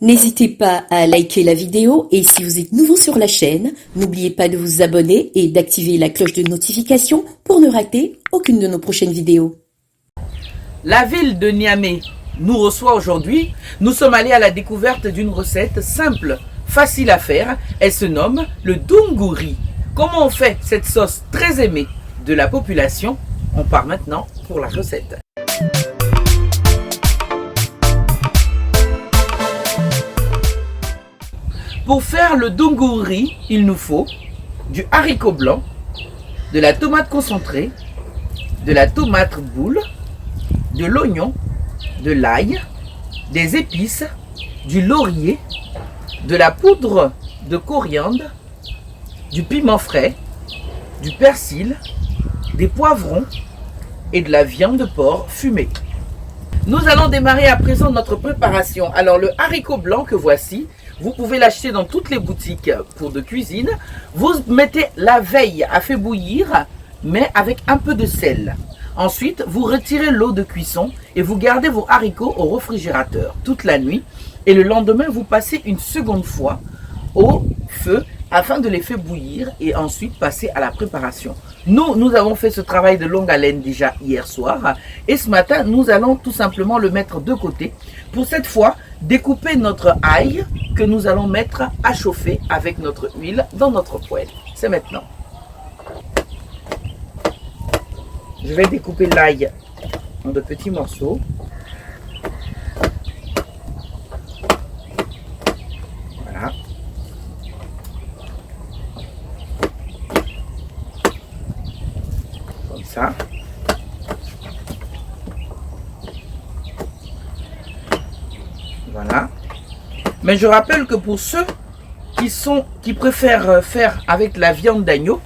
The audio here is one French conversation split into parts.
N'hésitez pas à liker la vidéo et si vous êtes nouveau sur la chaîne, n'oubliez pas de vous abonner et d'activer la cloche de notification pour ne rater aucune de nos prochaines vidéos. La ville de Niamey nous reçoit aujourd'hui. Nous sommes allés à la découverte d'une recette simple, facile à faire. Elle se nomme le Doungouri. Comment on fait cette sauce très aimée de la population? On part maintenant pour la recette. Pour faire le Doungouri, il nous faut du haricot blanc, de la tomate concentrée, de la tomate boule, de l'oignon, de l'ail, des épices, du laurier, de la poudre de coriandre, du piment frais, du persil, des poivrons et de la viande de porc fumée. Nous allons démarrer à présent notre préparation. Alors le haricot blanc que voici, vous pouvez l'acheter dans toutes les boutiques pour de cuisine. Vous mettez la veille à faire bouillir, mais avec un peu de sel. Ensuite, vous retirez l'eau de cuisson et vous gardez vos haricots au réfrigérateur toute la nuit. Et le lendemain, vous passez une seconde fois au feu afin de les faire bouillir et ensuite passer à la préparation. Nous avons fait ce travail de longue haleine déjà hier soir et ce matin, nous allons tout simplement le mettre de côté pour cette fois découper notre ail que nous allons mettre à chauffer avec notre huile dans notre poêle. C'est maintenant. Je vais découper l'ail en de petits morceaux. Voilà. Comme ça. Voilà. Mais je rappelle que pour ceux qui préfèrent faire avec la viande d'agneau,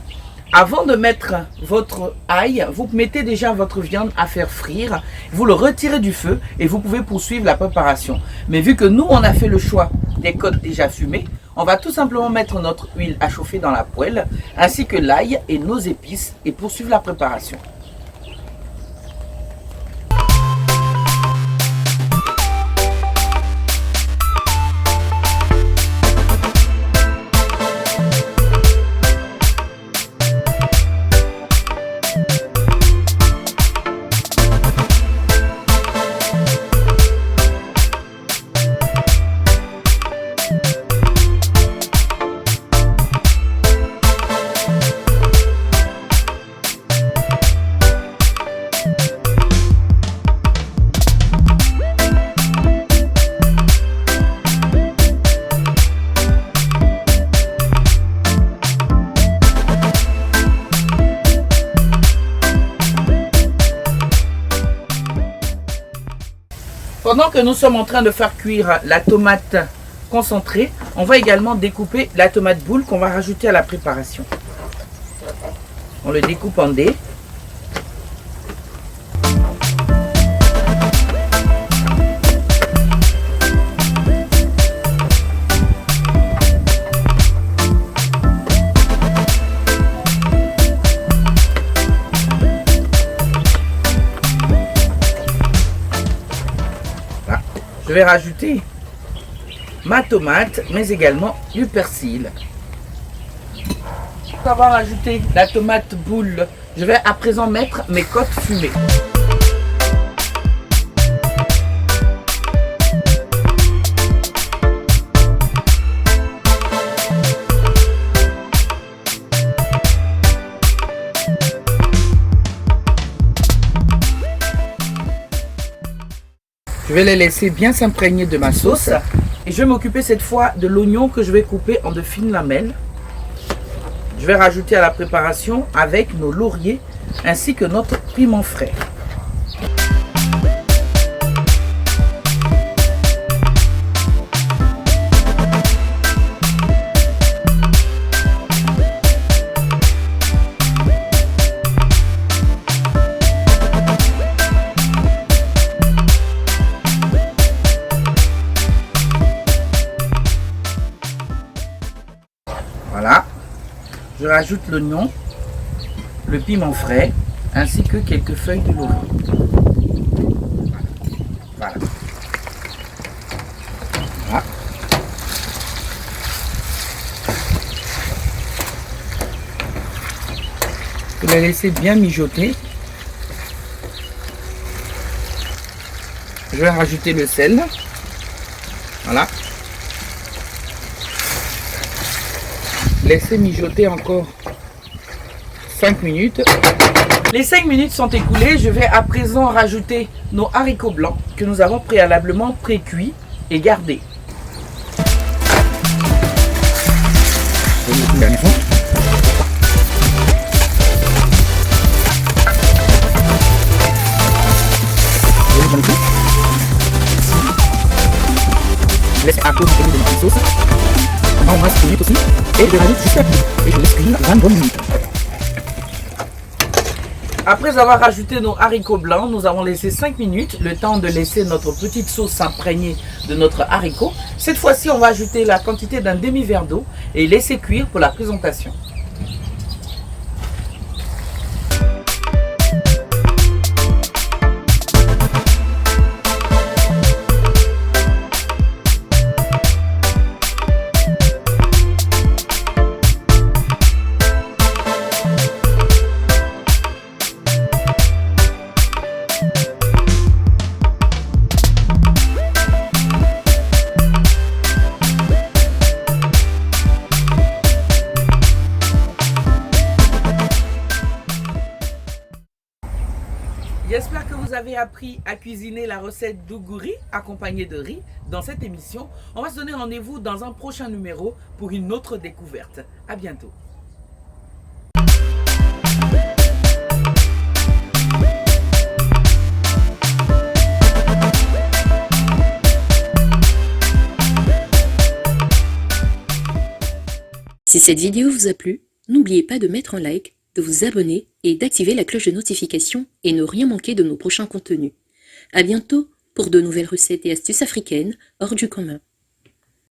avant de mettre votre ail, vous mettez déjà votre viande à faire frire, vous le retirez du feu et vous pouvez poursuivre la préparation. Mais vu que nous, on a fait le choix des côtes déjà fumées, on va tout simplement mettre notre huile à chauffer dans la poêle, ainsi que l'ail et nos épices et poursuivre la préparation. Pendant que nous sommes en train de faire cuire la tomate concentrée, on va également découper la tomate boule qu'on va rajouter à la préparation. On le découpe en dés. Je vais rajouter ma tomate, mais également du persil. Après avoir ajouté la tomate boule, je vais à présent mettre mes côtes fumées. Je vais les laisser bien s'imprégner de ma sauce. Et je vais m'occuper cette fois de l'oignon que je vais couper en de fines lamelles. Je vais rajouter à la préparation avec nos lauriers ainsi que notre piment frais. Voilà, je rajoute l'oignon, le piment frais, ainsi que quelques feuilles de laurier. Voilà. Voilà. les laisser bien mijoter. Je vais rajouter le sel. Voilà. Laissez mijoter encore 5 minutes. Les 5 minutes sont écoulées. Je vais à présent rajouter nos haricots blancs que nous avons préalablement pré-cuits et gardés. Une dernière fois. Je laisse un peu de la sauce. On reste minutes aussi. Et je rajoute juste la poudre. Et je laisse cuire 20 bonnes minutes. Après avoir rajouté nos haricots blancs, nous avons laissé 5 minutes, le temps de laisser notre petite sauce s'imprégner de notre haricot. Cette fois-ci, on va ajouter la quantité d'un demi-verre d'eau et laisser cuire pour la présentation. J'espère que vous avez appris à cuisiner la recette d'ougouri accompagnée de riz dans cette émission. On va se donner rendez-vous dans un prochain numéro pour une autre découverte. À bientôt. Si cette vidéo vous a plu, n'oubliez pas de mettre un like, de vous abonner et d'activer la cloche de notification et ne rien manquer de nos prochains contenus. À bientôt pour de nouvelles recettes et astuces africaines hors du commun.